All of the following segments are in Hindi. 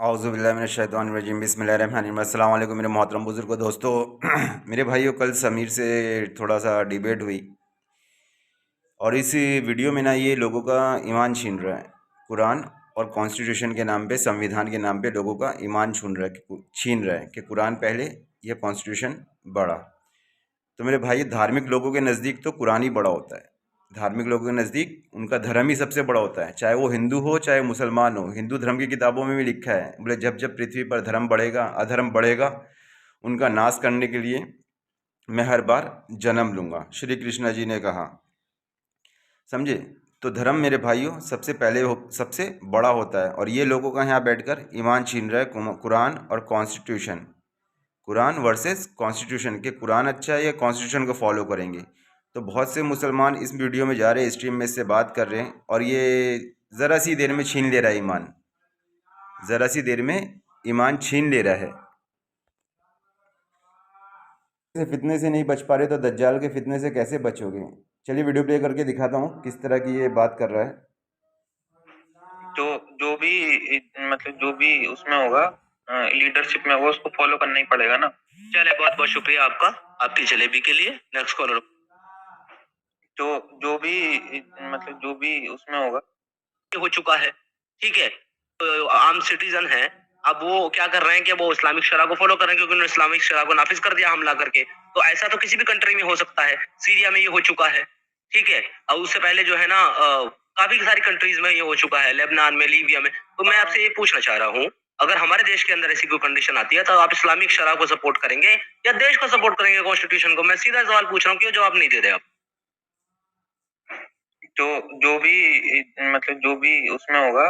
औज़ुबिल्लाहिमिनश्शैतानिर्रजीम बिस्मिल्लाहिर्रहमानिर्रहीम। अस्सलाम वालेकुम मेरे मोहतरम बुज़ुर्गों, दोस्तों। मेरे भाइयों, कल समीर से थोड़ा सा डिबेट हुई और इस वीडियो में ना ये लोगों का ईमान छीन रहा है। कुरान और कॉन्स्टिट्यूशन के नाम पे, संविधान के नाम पे लोगों का ईमान छीन रहा है कि कुरान पहले या कॉन्स्टिट्यूशन बड़ा। तो मेरे भाई, धार्मिक लोगों के नज़दीक तो कुरान ही बड़ा होता है। धार्मिक लोगों के नज़दीक उनका धर्म ही सबसे बड़ा होता है, चाहे वो हिंदू हो चाहे मुसलमान हो। हिंदू धर्म की किताबों में भी लिखा है, बोले जब जब पृथ्वी पर धर्म बढ़ेगा, अधर्म बढ़ेगा, उनका नाश करने के लिए मैं हर बार जन्म लूँगा, श्री कृष्ण जी ने कहा। समझे? तो धर्म मेरे भाइयों सबसे पहले सबसे बड़ा होता है, और ये लोगों का यहाँ बैठकर ईमान छीन रहा है कुरान और कॉन्स्टिट्यूशन। कुरान वर्सेस कॉन्स्टिट्यूशन, के कुरान अच्छा है या कॉन्स्टिट्यूशन को फॉलो करेंगे। तो बहुत से मुसलमान इस वीडियो में जा रहे हैं, स्ट्रीम में इससे बात कर रहे हैं, और ये ज़रा सी देर में छीन ले रहा है ईमान। ज़रा सी देर में ईमान छीन ले रहा है। से फितने से नहीं बच पा रहे तो दज्जाल के फितने से कैसे बचोगे? चलिए वीडियो प्ले करके दिखाता हूँ किस तरह की ये बात कर रहा है। जो जो भी जो भी उसमें होगा, लीडरशिप में होगा, उसको फॉलो करना ही पड़ेगा ना। चले, बहुत बहुत शुक्रिया आपका, आपकी जलेबी के लिए। Next collar. जो जो भी जो भी उसमें होगा, ये हो चुका है, ठीक है। तो आम सिटीजन है, अब वो क्या कर रहे हैं कि वो इस्लामिक शरा को फॉलो कर रहे हैं, क्योंकि उन्होंने इस्लामिक शरा को नाफिज कर दिया हमला करके। तो ऐसा तो किसी भी कंट्री में हो सकता है, सीरिया में ये हो चुका है, ठीक है। और उससे पहले जो है ना, काफी सारी कंट्रीज में ये हो चुका है, लेबनान में, लीबिया में। तो मैं आपसे ये पूछना चाह रहा हूँ, अगर हमारे देश के अंदर ऐसी कोई कंडीशन आती है, तो आप इस्लामिक शरा को सपोर्ट करेंगे या देश को सपोर्ट करेंगे, कॉन्स्टिट्यूशन को? मैं सीधा सवाल पूछ रहा हूँ, क्यों जवाब नहीं दे रहे आप? जो जो भी जो भी उसमें होगा,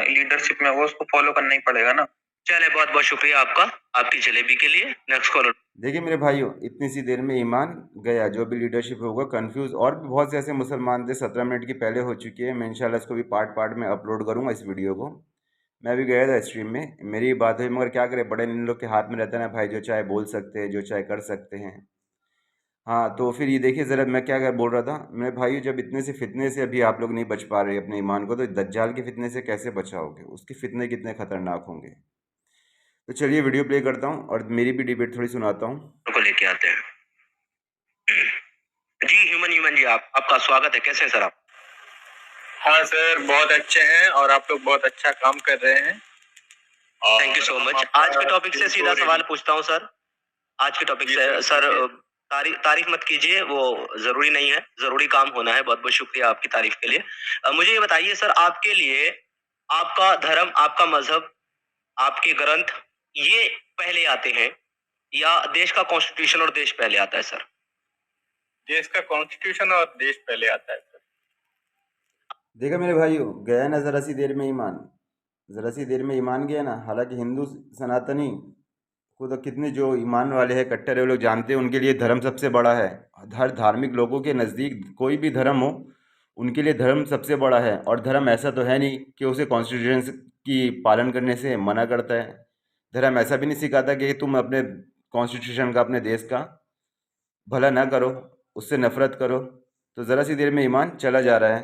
लीडरशिप में होगा, उसको फॉलो करना ही पड़ेगा ना। चले, बहुत बहुत शुक्रिया आपका, आपकी जलेबी के लिए। Next collar. देखिए मेरे भाइयों, इतनी सी देर में ईमान गया। जो भी लीडरशिप होगा कंफ्यूज, और भी बहुत से ऐसे मुसलमान थे, 17 मिनट की पहले हो चुकी है। मैं इंशाल्लाह इसको भी पार्ट पार्ट में अपलोड करूंगा इस वीडियो को। मैं भी गया था स्ट्रीम में, मेरी बात हुई, मगर क्या करें, बड़े इन लोग के हाथ में रहता है ना भाई, जो चाहे बोल सकते हैं, जो चाहे कर सकते हैं। हाँ, तो फिर ये देखिए ज़रा, मैं क्या बोल रहा था मेरे भाई, जब इतने से फितने से अभी आप लोग नहीं बच पा रहे अपने ईमान को, तो दज्जाल के फितने से कैसे बचाओगे? उसके फितने कितने खतरनाक होंगे। तो चलिए वीडियो प्ले करता हूँ और मेरी भी डिबेट थोड़ी सुनाता हूँ। को लेके आते हैं। जी, ह्यूमन ह्यूमन जी, आपका स्वागत है। कैसे हैं सर आप? हाँ सर, बहुत अच्छे हैं और आप लोग बहुत अच्छा काम कर रहे हैं। Thank you so much. आज के टॉपिक से सीधा सवाल पूछता हूँ सर। आज के टॉपिक से सर, तारीफ मत कीजिए, वो जरूरी नहीं है, जरूरी काम होना है। बहुत बहुत शुक्रिया आपकी तारीफ के लिए। मुझे ये बताइए सर, आपके लिए आपका धर्म, आपका मजहब, आपके ग्रंथ, ये पहले आते हैं या देश का कॉन्स्टिट्यूशन और देश पहले आता है सर? देश का कॉन्स्टिट्यूशन और देश पहले आता है सर। देखा मेरे भाइयों, गया ना ज़रा सी देर में ईमान। ज़रा सी देर में ईमान गया ना। हालांकि हिंदू सनातनी को तो कितने जो ईमान वाले हैं, कट्टर है, वो लोग जानते हैं उनके लिए धर्म सबसे बड़ा है। हर धार्मिक लोगों के नज़दीक कोई भी धर्म हो, उनके लिए धर्म सबसे बड़ा है। और धर्म ऐसा तो है नहीं कि उसे कॉन्स्टिट्यूशन की पालन करने से मना करता है। धर्म ऐसा भी नहीं सिखाता कि तुम अपने कॉन्स्टिट्यूशन का, अपने देश का भला ना करो, उससे नफरत करो। तो ज़रा सी देर में ईमान चला जा रहा है।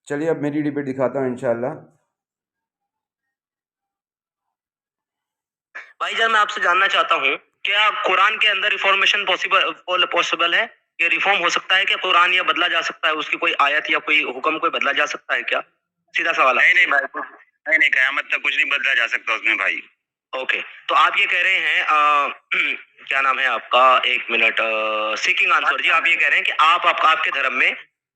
चलिए अब मेरी डिबेट दिखाता हूँ इंशाल्लाह। भाईजान, मैं आपसे जानना चाहता हूँ, क्या कुरान के अंदर रिफॉर्मेशन पॉसिबल है? ये रिफॉर्म हो सकता है क्या? कुरान या बदला जा सकता है? उसकी कोई आयत या कोई हुक्म कोई बदला जा सकता है क्या? सीधा सवाल है। नहीं भाई, नहीं, कयामत तक कुछ नहीं बदला जा सकता उसमें भाई। ओके, तो आप ये कह रहे हैं क्या नाम है आपका? एक मिनट। सीकिंग आंसर जी, आप ये कह रहे हैं कि आपके धर्म में,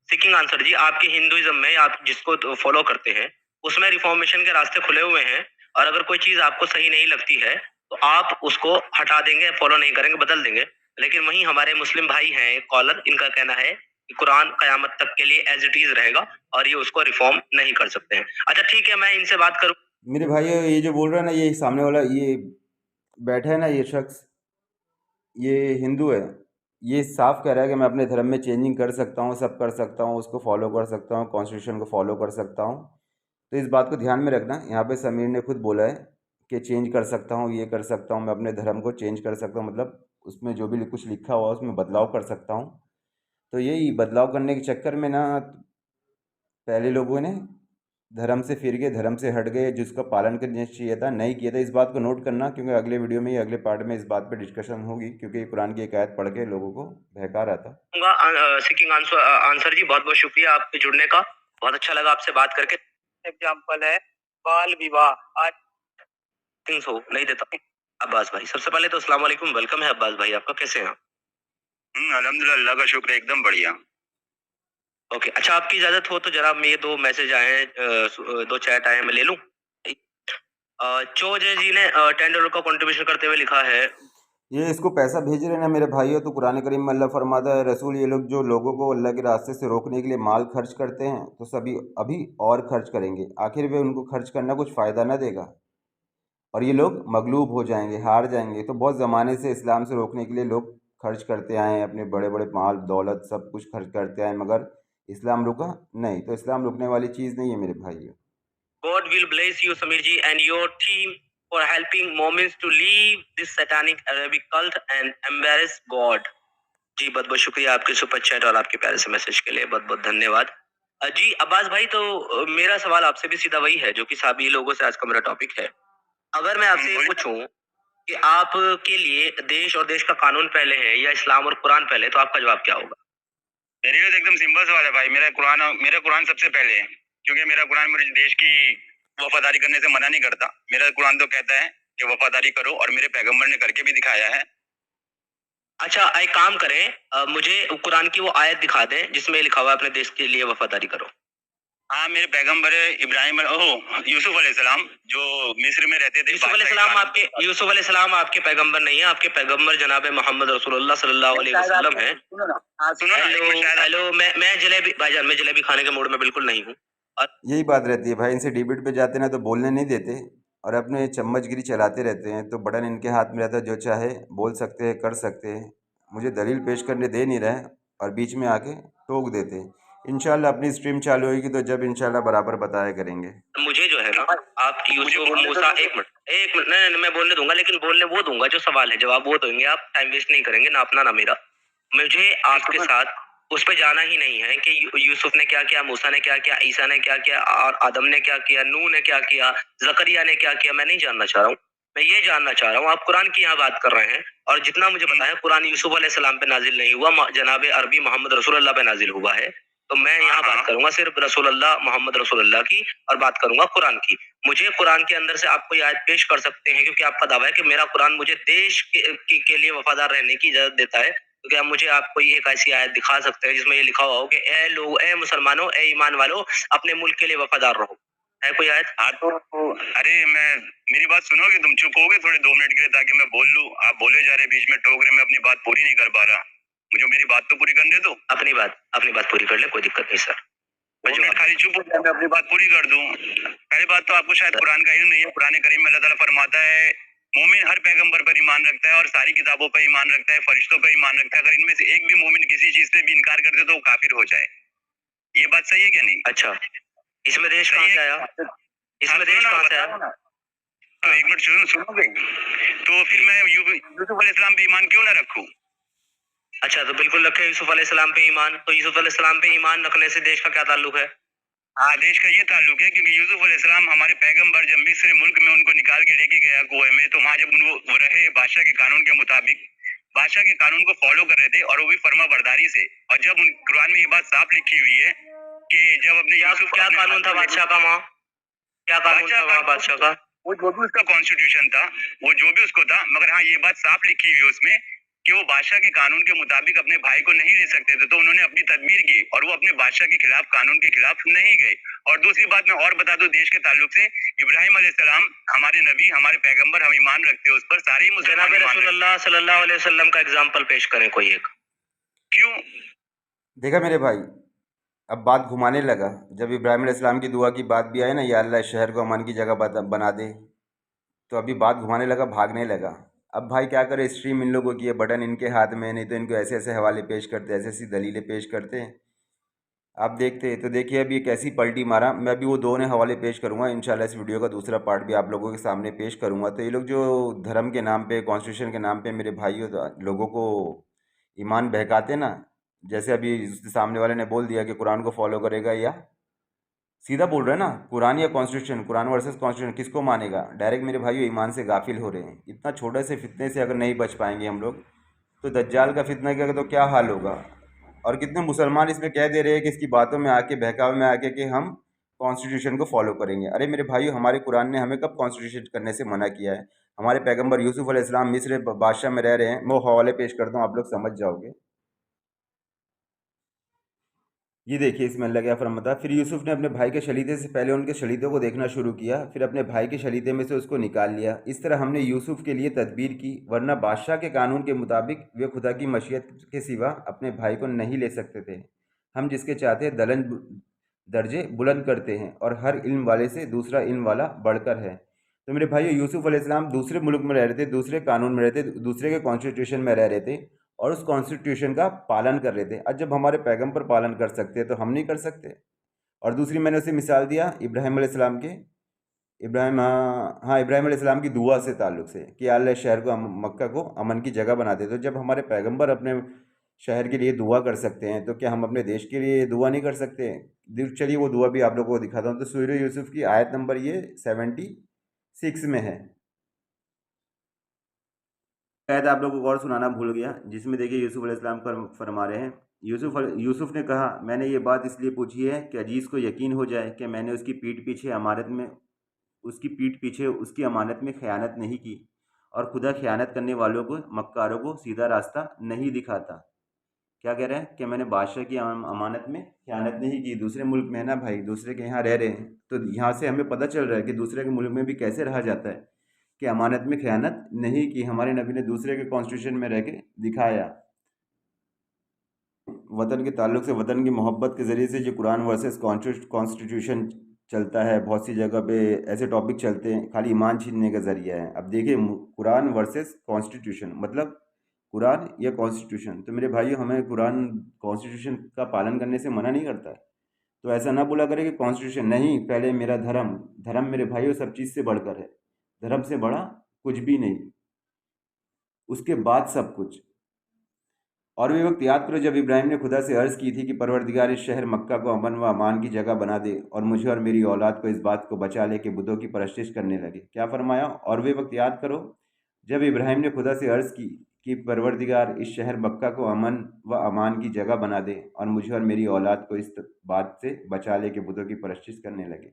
सीकिंग आंसर जी, आपके हिंदुइज्म में, आप जिसको फॉलो करते हैं, उसमें रिफॉर्मेशन के रास्ते खुले हुए हैं, और अगर कोई चीज आपको सही नहीं लगती है तो आप उसको हटा देंगे, फॉलो नहीं करेंगे, बदल देंगे। लेकिन वहीं हमारे मुस्लिम भाई हैं कॉलर, इनका कहना है कि कुरान कयामत तक के लिए एज इट इज रहेगा और ये उसको रिफॉर्म नहीं कर सकते हैं। अच्छा ठीक है, मैं इनसे बात करूँ। मेरे भाई, ये जो बोल रहा है ना, ये सामने वाला, ये बैठा है ना, ये शख्स, ये हिंदू है। ये साफ कह रहा है कि मैं अपने धर्म में चेंजिंग कर सकता हूँ, सब कर सकता हूँ, उसको फॉलो कर सकता हूँ, कॉन्स्टिट्यूशन को फॉलो कर सकता हूँ। तो इस बात को ध्यान में रखना। यहाँ पे समीर ने खुद बोला है कि चेंज कर सकता हूँ, ये कर सकता हूँ, मैं अपने धर्म को चेंज कर सकता हूँ, मतलब उसमें जो भी कुछ लिखा हुआ है उसमें बदलाव कर सकता हूँ। तो यही बदलाव करने के चक्कर में ना, पहले लोगों ने धर्म से फिर गए, धर्म से हट गए, जिसका पालन करना चाहिए था नहीं किया था। इस बात को नोट करना, क्योंकि अगले वीडियो में, अगले पार्ट में इस बात पे डिस्कशन होगी, क्योंकि कुरान की एक आयत पढ़ के लोगों को बहका रहा था। सीकिंग आंसर आंसर जी, बहुत बहुत शुक्रिया आपके जुड़ने का, बहुत अच्छा लगा आपसे बात करके। एग्जाम्पल है बाल विवाह, आज थिंग्स हो नहीं देता। अब्बास भाई, सबसे पहले तो अस्सलाम वालेकुम, वेलकम है अब्बास भाई आपका, कैसे हैं? अल्हम्दुलिल्लाह, अल्लाह का शुक्र है, एकदम बढ़िया। ओके, अच्छा आपकी इजाजत हो तो जनाब ये 2 मैसेज आए हैं, 2 चैट आए हैं, मैं ले लूं? चोजे जी ने $10 का कंट्रीब्यूशन करते हुए लिखा है, ये इसको पैसा भेज रहे हैं ना मेरे भाइयों, तो कुरान करीम में अल्लाह फरमाता है, रसूल ये लोग जो लोगों को अल्लाह के रास्ते से रोकने के लिए माल खर्च करते हैं, तो सभी अभी और खर्च करेंगे, आखिर में उनको खर्च करना कुछ फ़ायदा ना देगा और ये लोग मगलूब हो जाएंगे, हार जाएंगे। तो बहुत ज़माने से इस्लाम से रोकने के लिए लोग खर्च करते आए हैं, अपने बड़े बड़े माल दौलत सब कुछ खर्च करते आए, मगर इस्लाम रुका नहीं। तो इस्लाम रुकने वाली चीज़ नहीं है मेरे भाइयों। God will bless you, Samir ji, and your team for helping Mormons to leave this satanic Arabic cult and embarrass God. जी बहुत बहुत शुक्रिया आपके सुपर चैट और आपके प्यारे से मैसेज के लिए, बहुत बहुत धन्यवाद। जी अब्बास भाई, तो मेरा सवाल आपसे भी सीधा वही है जो कि सभी लोगों से आज का मेरा टॉपिक है। अगर मैं आपसे ये पूछूं कि आपके लिए देश और देश का कानून पहले है या इस्लाम और कुरान पहले, तो आपका जवाब क्या होगा? मेरे लिए तो एकदम सिंपल सवाल है भाई। मेरा कुरान सबसे पहले है, क्योंकि मेरा कुरान मेरे देश की वफादारी करने से मना नहीं करता। मेरा कुरान तो कहता है कि वफादारी करो, और मेरे पैगंबर ने करके भी दिखाया है। अच्छा एक काम करें, मुझे कुरान की वो आयत दिखा दें जिसमें लिखा हुआ है अपने देश के लिए वफादारी करो। हाँ, मेरे पैगंबर इब्राहिम यूसुफ अलैहिस्सलाम जो मिस्र में रहते थे। यूसुफ अलैहिस्सलाम आपके पैगंबर नहीं है, आपके पैगंबर जनाब मोहम्मद रसूलुल्लाह सल्लल्लाहु अलैहि वसल्लम है। सुनो ना, हेलो, मैं जलेबी भाईजान, मैं जलेबी खाने के मूड में बिल्कुल नहीं हूँ। यही बात रहती है भाई, इनसे डिबेट पे जाते ना तो बोलने नहीं देते और अपने चम्मचगिरी चलाते रहते हैं। तो बटन इनके हाथ में रहता है, जो चाहे बोल सकते हैं, कर सकते हैं। मुझे दलील पेश करने दे नहीं रहे और बीच में आके टोक देते हैं। इंशाल्लाह अपनी स्ट्रीम चालू होगी तो जब इंशाल्लाह बराबर बताया करेंगे। मुझे जो है ना, आप यूसुफ मूसा, एक मिनट, नहीं, मैं बोलने दूंगा, लेकिन बोलने वो दूंगा जो सवाल है, जवाब वो देंगे आप, टाइम वेस्ट नहीं करेंगे ना अपना ना मेरा। मुझे आपके साथ उस पे जाना ही नहीं है कि यूसुफ ने क्या किया, मूसा ने क्या किया, ईसा ने क्या किया और आदम ने क्या किया, नूह ने क्या किया, जकरिया ने क्या किया, मैं नहीं जानना चाह रहा हूँ। मैं ये जानना चाह रहा हूँ, आप कुरान की यहाँ बात कर रहे हैं और जितना मुझे पता है कुरान यूसुफ अलैहिस्सलाम पे नाजिल नहीं हुआ, जनाब अरबी मोहम्मद रसूलुल्लाह पे नाजिल हुआ है। तो मैं यहाँ बात करूंगा सिर्फ रसूलुल्लाह मोहम्मद रसूलुल्लाह की और बात करूंगा कुरान की। मुझे कुरान के अंदर से आप कोई आयत पेश कर सकते हैं, क्योंकि आपका दावा है कि मेरा कुरान मुझे देश के लिए वफादार रहने की इजाजत देता है। तो क्या मुझे आप कोई एक ऐसी आयत दिखा सकते हैं जिसमें ये लिखा हुआ हो कि ए लोग, ए मुसलमानों, ए ईमान वालों, अपने मुल्क के लिए वफादार रहो? है कोई आयत? हाँ तो अरे मेरी बात सुनोगे? तुम चुप होगे थोड़े 2 मिनट के लिए, ताकि मैं बोल लूं? आप बोले जा रहे, बीच में टोक रहे, मैं अपनी बात पूरी नहीं कर पा रहा। मुझे मेरी बात तो पूरी करने दो। अपनी बात पूरी कर ले, कोई दिक्कत नहीं सर। मैं खाली चुप हो जाए, मैं अपनी बात पूरी कर दूं। पहली बात तो आपको शायद कुरान का इल्म नहीं है। कुरान करीम में अल्लाह ताला फरमाता है, मोमिन हर पैगंबर पर ईमान रखता है और सारी किताबों पर ईमान रखता है, फरिश्तों पर ईमान रखता है। अगर इनमें से एक भी मोमिन किसी चीज से भी इनकार कर दे तो वो काफिर हो जाए। ये बात सही है क्या नहीं? अच्छा, इसमें देश कहाँ से आया? इसमें देश कहाँ से आया? तो एक मिनट सुनोगे? तो फिर मैं यूसुफ अलैहिस्सलाम पे ईमान क्यों ना रखूं? अच्छा, तो बिल्कुल रखे यूसुफ अलैहिस्सलाम पे ईमान। तो यूसुफ अलैहिस्सलाम पे ईमान रखने से देश का क्या ताल्लुक है? हाँ, देश का ये ताल्लुक है क्योंकि यूसुफ अलैहिस्सलाम हमारे पैगंबर जब मिस्र मुल्क में उनको निकाल के लेके गया कुएं में, तो वहाँ जब उनको रहे बादशाह के कानून के मुताबिक, बादशाह के कानून को फॉलो कर रहे थे और वो भी फर्मा बरदारी से। और जब उन कुरान में ये बात साफ लिखी हुई है कि जब अपने यूसुफ क्या कानून था बादशाह का वहाँ? क्या कानून था वहाँ बादशाह का? वो जो भी उसका कॉन्स्टिट्यूशन था, वो जो भी उसको था, मगर हाँ ये बात साफ लिखी हुई है उसमें कि वो बादशाह के कानून के मुताबिक अपने भाई को नहीं ले सकते थे। तो उन्होंने अपनी तदबीर की और वो अपने बादशाह के खिलाफ, कानून के खिलाफ नहीं गए। और दूसरी बात मैं और बता दूं देश के ताल्लुक से, इब्राहिम अलैहिस्सलाम हमारे नबी, हमारे पैगंबर, हम ईमान रखते हैं उस पर, सारे ही मुसलमान ईमान रखते हैं। रसूलुल्लाह सल्लल्लाहु अलैहि वसल्लम का एग्जांपल पेश करें कोई एक। क्यों? देखा मेरे भाई, अब बात घुमाने लगा। जब इब्राहिम अलैहिस्सलाम की दुआ की बात भी आई ना, या अल्लाह इस शहर को अमन की जगह बना दे, तो अभी बात घुमाने लगा, भागने लगा। अब भाई क्या करे, स्ट्रीम इन लोगों की है, बटन इनके हाथ में, नहीं तो इनको ऐसे ऐसे हवाले पेश करते, ऐसी ऐसी दलीलें पेश करते हैं। आप देखते तो देखिए अभी एक ऐसी पलटी मारा। मैं अभी वो दोनों हवाले पेश करूँगा इंशाल्लाह। इस वीडियो का दूसरा पार्ट भी आप लोगों के सामने पेश करूँगा। तो ये लोग जो धर्म के नाम पे, कॉन्स्टिट्यूशन के नाम पे मेरे भाइयों लोगों को ईमान बहकाते ना, जैसे अभी सामने वाले ने बोल दिया कि कुरान को फॉलो करेगा या सीधा बोल रहे हैं ना, कुरान या कॉन्स्टिट्यूशन, कुरान वर्सेस कॉन्स्टिट्यूशन, किसको मानेगा? डायरेक्ट मेरे भाइयों ईमान से गाफिल हो रहे हैं। इतना छोटे से फितने से अगर नहीं बच पाएंगे हम लोग, तो दज्जाल का फितना का तो क्या हाल होगा। और कितने मुसलमान इसमें कह दे रहे हैं कि इसकी बातों में आके, बहकावे में आके, कि हम कॉन्स्टिट्यूशन को फॉलो करेंगे। अरे मेरे भाइयों, हमारे कुरान ने हमें कब कॉन्स्टिट्यूशन करने से मना किया है? हमारे पैगंबर यूसुफ अलैहिस्सलाम मिस्र बादशाह में रह रहे हैं। मैं वो हवाले पेश करता हूँ, आप लोग समझ जाओगे। ये देखिए, इसमें अल्लाह क्या फरमाता है, फिर यूसुफ ने अपने भाई के शलीते से पहले उनके शलीतों को देखना शुरू किया, फिर अपने भाई के शलीते में से उसको निकाल लिया। इस तरह हमने यूसुफ के लिए तदबीर की, वरना बादशाह के कानून के मुताबिक वे खुदा की मशीयत के सिवा अपने भाई को नहीं ले सकते थे। हम जिसके चाहते हैं दर्जे बुलंद करते हैं, और हर इल्म वाले से दूसरा इल्म वाला बढ़कर है। तो मेरे भाइयों, यूसुफ अलैहिस्सलाम दूसरे मुल्क में रह रहे थे, दूसरे कानून में रहते, दूसरे के कॉन्स्टिट्यूशन में रह रहे थे, और उस कॉन्स्टिट्यूशन का पालन कर रहे थे। आज जब हमारे पैगंबर पालन कर सकते हैं तो हम नहीं कर सकते? और दूसरी मैंने उसे मिसाल दिया इब्राहिम अलैहिस्सलाम के, इब्राहिम, हाँ हाँ, इब्राहिम अलैहिस्सलाम की दुआ से ताल्लुक़ से, कि अल्लाह शहर को, मक्का को अमन की जगह बना दे। तो जब हमारे पैगंबर अपने शहर के लिए दुआ कर सकते हैं, तो क्या हम अपने देश के लिए दुआ नहीं कर सकते? चलिए वो दुआ भी आप लोगों को दिखाता हूँ। तो सूरह यूसुफ की आयत नंबर ये 76 में है। शायद आप लोगों को और सुनाना भूल गया, जिसमें देखिए यूसुफ अलैहिस्सलाम फरमा रहे हैं, यूसुफ ने कहा, मैंने ये बात इसलिए पूछी है कि अजीज़ को यकीन हो जाए कि मैंने उसकी पीठ पीछे उसकी अमानत में ख़यानत नहीं की, और खुदा ख़यानत करने वालों को, मक्कारों को सीधा रास्ता नहीं दिखाता। क्या कह रहे हैं? कि मैंने बादशाह की अमानत में ख़यानत नहीं की। दूसरे मुल्क में है ना भाई, दूसरे के यहाँ रह रहे हैं, तो यहाँ से हमें पता चल रहा है कि दूसरे के मुल्क में भी कैसे रहा जाता है, कि अमानत में ख़यानत नहीं की। हमारे नबी ने दूसरे के कॉन्स्टिट्यूशन में रह के दिखाया। वतन के ताल्लुक़ से, वतन की मोहब्बत के ज़रिए से जो कुरान वर्सेस कॉन्स्टिट्यूशन चलता है, बहुत सी जगह पे ऐसे टॉपिक चलते हैं, खाली ईमान छीनने का ज़रिया है। अब देखिए, कुरान वर्सेस कॉन्स्टिट्यूशन मतलब कुरान या कॉन्स्टिट्यूशन। तो मेरे भाइयों, हमें कुरान कॉन्स्टिट्यूशन का पालन करने से मना नहीं करता है। तो ऐसा ना बोला करें कि कॉन्स्टिट्यूशन नहीं, पहले मेरा धर्म। धर्म मेरे भाइयों सब चीज़ से बढ़कर है, धर्म से बड़ा कुछ भी नहीं, उसके बाद सब कुछ। और भी वक्त याद करो जब इब्राहिम ने खुदा से अर्ज़ की थी कि परवरदिगार, इस शहर मक्का को अमन व अमान की जगह बना दे, और मुझे और मेरी औलाद को इस बात को बचा ले कि बुतों की परस्तिश करने लगे। क्या फरमाया? और वे वक्त याद करो जब इब्राहिम ने खुदा से अर्ज़ की कि परवरदिगार, इस शहर मक्का को अमन व अमान की जगह बना दे, और मुझे और मेरी औलाद को इस बात से बचा ले कि बुतों की परस्तिश करने लगे।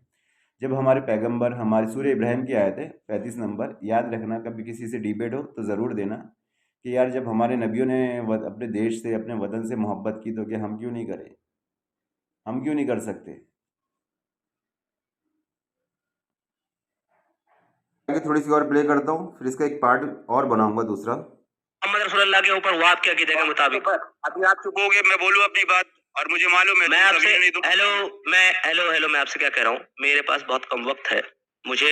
जब हमारे पैगंबर, हमारे सूरह इब्राहिम की आयत है 35 नंबर, याद रखना, कभी किसी से डिबेट हो तो ज़रूर देना कि यार जब हमारे नबियों ने अपने देश से, अपने वतन से मोहब्बत की, तो क्या हम क्यों नहीं करें? हम क्यों नहीं कर सकते? आगे थोड़ी सी और प्ले करता हूँ, फिर इसका एक पार्ट और बनाऊंगा दूसरा। मोहम्मद रसूलुल्लाह के ऊपर वो आपके अकीदे के मुताबिक। अभी आप चुप हो गए, मैं बोलूं अपनी बात, और मुझे मालूम है मैं तुम आपसे कभी नहीं तुम हेलो मैं आपसे क्या कह रहा हूँ, मेरे पास बहुत कम वक्त है, मुझे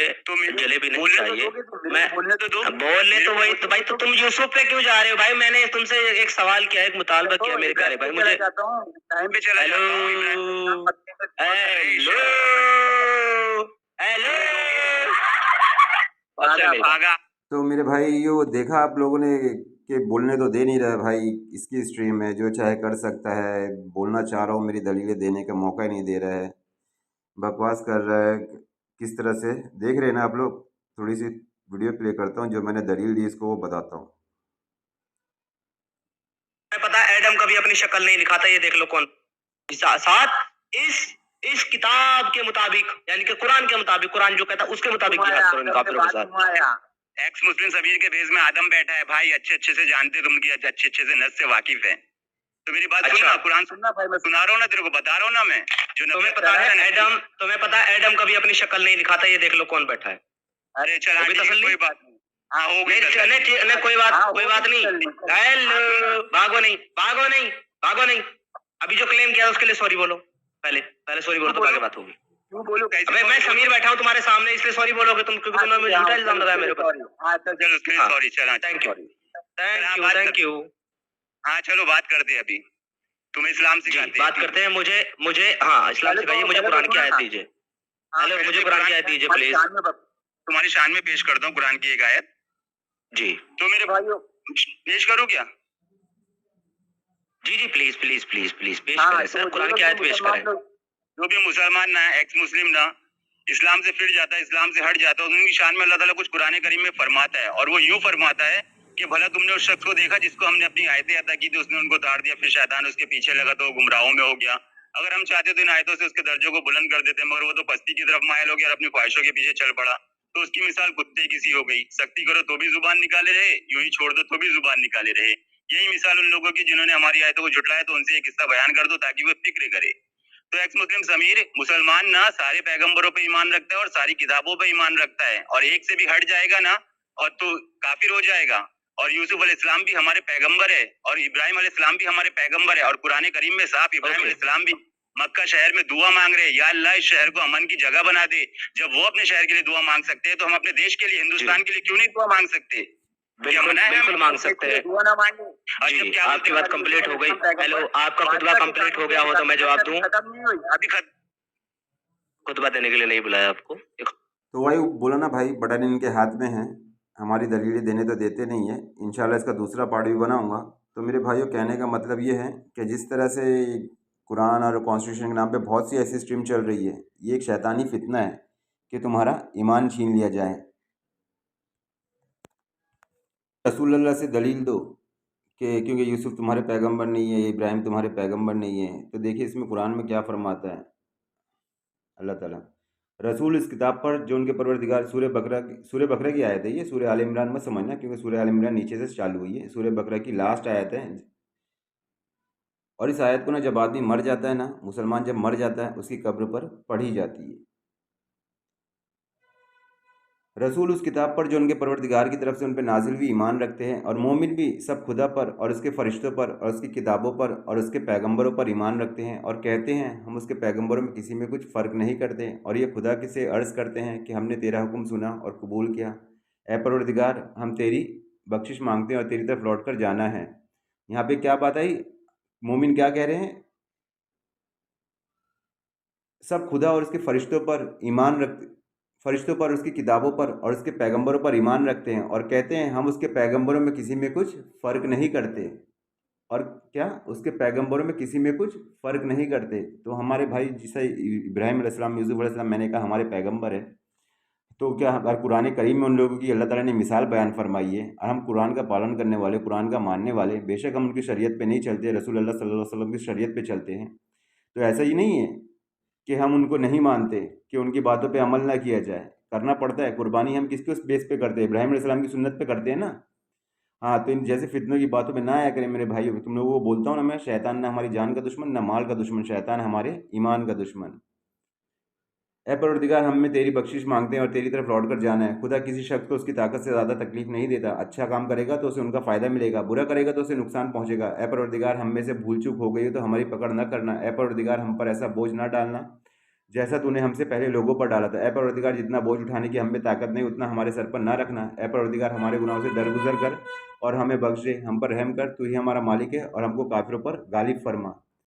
जलेबी नहीं चाहिए। मैं बोलने तो दो। बोलने तो वही तो भाई, तो तुम यूसुफ पे क्यों जा रहे हो भाई? मैंने तुमसे एक सवाल किया, एक मुतालबा किया मेरे प्यारे भाई। मुझे टाइम पे चला हेलो जाता हेलो हेलो आगा। तो मेरे भाई, ये देखा आप लोगों ने कि बोलने तो दे नहीं रहा भाई। इसकी स्ट्रीम में जो चाहे कर सकता है, बोलना चाह रहा हूँ, मेरी दलीलें देने का मौका ही नहीं दे रहा है, बकवास कर रहा है। किस तरह से देख रहे हैं ना आप लोग? थोड़ी सी वीडियो प्ले करता हूँ, जो मैंने दलील दी इसको वो बताता हूँ। पता है एडम कभी अपनी शक्ल नहीं दिखाता, ये देख लो कौन। साथ इस किताब के मुताबिक, यानी कि कुरान के मुताबिक, कुरान जो कहता है उसके मुताबिक जिहाद करो इन काफिरों के साथ। एक्स मुस्लिम सबीर के भेज में आदम बैठा है भाई, अच्छे अच्छे से जानते तुम की, अच्छे अच्छे से नस से वाकिफ है। तो मेरी बात सुनना, कुरान सुनना भाई, मैं सुना रहा हूँ ना, तेरे को बता रहा हूँ ना मैं। जो तुम्हें पता है एडम कभी अपनी शक्ल नहीं दिखाता, ये देख लो कौन बैठा है। अरे चल, कोई बात नहीं। हाँ हो गई, कोई बात नहीं। हेलो, भागो नहीं। अभी जो क्लेम किया उसके लिए सॉरी बोलो, पहले सॉरी बोलो, तो आगे बात होगी। क्यों बोलूं? कैसे? अबे मैं समीर बैठा हूँ तुम्हारे सामने, इसलिए सॉरी बोलोगे तुम, क्योंकि तुमने मुझे झूठा इल्जाम लगाया मेरे ऊपर। हाँ चल, उसके लिए सॉरी। चल, थैंक यू। हाँ चलो, बात करते हैं अभी। तुम्हें इस्लाम सिखाते बात करते हैं। मुझे हाँ, इस्लाम सिखाइए, मुझे कुरान की आयत दीजिए। हेलो, मुझे कुरान की आयत दीजिए प्लीज। तुम्हारी शान में पेश करता हूँ कुरान की एक आयत। जी तो मेरे भाइयों, पेश करूँ क्या? जी प्लीज पेश करें सर, कुरान की आयत पेश करें। जो भी मुसलमान ना एक्स मुस्लिम ना इस्लाम से फिर जाता है, इस्लाम से हट जाता है, उनकी शान में अल्लाह ताला कुछ कुरान करीम में फरमाता है, और वो यूं फरमाता है कि भला तुमने उस शख्स को देखा जिसको हमने अपनी आयतें अता की थी, उसने उनको ताड़ दिया, फिर शैतान उसके पीछे लगा तो वो गुमराहों में हो गया। अगर हम चाहते तो इन आयतों से उसके दर्जों को बुलंद कर देते, मगर वो तो पस्ती की तरफ मायल हो गया और अपनी ख्वाहिशों के पीछे चल पड़ा। तो उसकी मिसाल कुत्ते की सी हो गई, सख्ती करो तो भी जुबान निकाले रहे, यूं ही छोड़ दो तो भी जुबान निकाले रहे। यही मिसाल उन लोगों की जिन्होंने हमारी आयतों को झुटलाया, तो उनसे एक किस्सा बयान कर दो ताकि वो फिक्र करे। तो एक्स मुस्लिम समीर, मुसलमान ना सारे पैगंबरों पे ईमान रखता है और सारी किताबों पे ईमान रखता है, और एक से भी हट जाएगा ना और तो काफिर हो जाएगा। और यूसुफ अलैहिस्सलाम भी हमारे पैगंबर है, और इब्राहिम अलैहिस्सलाम भी हमारे पैगंबर है, और कुरान करीम में साफ इब्राहिम अलैहिस्सलाम भी मक्का शहर में दुआ मांग रहे हैं, या अल्लाह इस शहर को अमन की जगह बना दे। जब वो अपने शहर के लिए दुआ मांग सकते हैं, तो हम अपने देश के लिए, हिंदुस्तान के लिए क्यों नहीं दुआ मांग सकते? बिल्कुल बिल्कुल मांग सकते हैं दुआ ना मांगे। जी। आपकी बात कंप्लीट हो गई। हेलो, आपका खुतबा कंप्लीट हो गया हो तो मैं जवाब दूं? खत्म नहीं हुई अभी खुतबा देने के लिए नहीं बुलाया आपको। तो वही बोला ना भाई, बटन इनके हाथ में है, हमारी दलीलें देने तो देते नहीं है। इंशाल्लाह इसका दूसरा पार्ट भी बनाऊंगा। तो मेरे भाइयों, कहने का मतलब ये है कि जिस तरह से कुरान और कॉन्स्टिट्यूशन के नाम पे बहुत सी ऐसी स्ट्रीम चल रही है, ये एक शैतानी फितना है कि तुम्हारा ईमान छीन लिया जाए। रसूलुल्लाह से दलील दो कि क्योंकि यूसुफ तुम्हारे पैगंबर नहीं है, इब्राहिम तुम्हारे पैगंबर नहीं है। तो देखिए इसमें कुरान में क्या फरमाता है अल्लाह ताला। रसूल इस किताब पर जो उनके परवरदिगार, सूरह बकरा की आयत है ये, सूरह आल इमरान मत समझना, क्योंकि सूरह आल इमरान नीचे से चालू हुई है। सूरह बकरा की लास्ट आयत है। और इस आयत को ना जब आदमी मर जाता है ना, मुसलमान जब मर जाता है, उसकी कब्र पर पढ़ी जाती है। रसूल उस किताब पर जो उनके परवरदिगार की तरफ से उन पर नाजिल भी ईमान रखते हैं, और मोमिन भी सब खुदा पर और उसके फ़रिश्तों पर और उसकी किताबों पर और उसके पैगंबरों पर ईमान रखते हैं, और कहते हैं हम उसके पैगंबरों में किसी में कुछ फ़र्क नहीं करते, और ये खुदा के से अर्ज़ करते हैं कि हमने तेरा हुक्म सुना और कबूल किया। ए परवरदिगार, हम तेरी बख्शिश मांगते हैं और तेरी तरफ लौट कर जाना है। यहाँ पे क्या बात आई, मोमिन क्या कह रहे हैं, सब खुदा और उसके फ़रिश्तों पर ईमान रखते, फ़रिश्तों पर, उसकी किताबों पर और उसके पैगंबरों पर ईमान रखते हैं, और कहते हैं हम उसके पैगंबरों में किसी में कुछ फ़र्क नहीं करते। और क्या, उसके पैगंबरों में किसी में कुछ फ़र्क नहीं करते। तो हमारे भाई जैसे इब्राहिम अलैहिस्सलाम, यूसुफ अलैहिस्सलाम, मैंने कहा हमारे पैगंबर है, तो क्या अगर कुरान करीम में उन लोगों की अल्लाह ताला ने मिसाल बयान फरमाई है, और हम कुरान का पालन करने वाले, कुरान का मानने वाले, बेशक हम उनकी शरीयत पे नहीं चलते, रसूल अल्लाह सल्लल्लाहु अलैहि वसल्लम की शरीयत पे चलते हैं, तो ऐसा ही नहीं है कि हम उनको नहीं मानते, कि उनकी बातों पे अमल ना किया जाए। करना पड़ता है। कुर्बानी हम किसके उस बेस पे करते हैं? इब्राहिम अलैहिस्सलाम की सुन्नत पे करते हैं ना। हाँ, तो इन जैसे फितनों की बातों में ना आया करें मेरे भाई। तुम लोगों को बोलता हूँ ना मैं, शैतान ना हमारी जान का दुश्मन, ना माल का दुश्मन, शैतान हमारे ईमान का दुश्मन। ए परवरदिगार, हम में तेरी बख्शिश मांगते हैं और तेरी तरफ लौट कर जाना है। खुदा किसी शख्स को उसकी ताकत से ज़्यादा तकलीफ नहीं देता। अच्छा काम करेगा तो उसे उनका फ़ायदा मिलेगा, बुरा करेगा तो उसे नुकसान पहुंचेगा। ए परवरदिगार, हम में से भूल चूक हो गई हो तो हमारी पकड़ न करना। ए परवरदिगार, हम पर ऐसा बोझ ना डालना जैसा तूने हमसे पहले लोगों पर डाला था। ए परवरदिगार, जितना बोझ उठाने की हम में ताकत नहीं, उतना हमारे सर पर ना रखना। ए परवरदिगार, हमारे गुनाहों से दरगुजर कर और हमें बख्श दे, हम पर रहम कर। तू ही हमारा मालिक है और हमको काफिरों पर गालिब फरमा।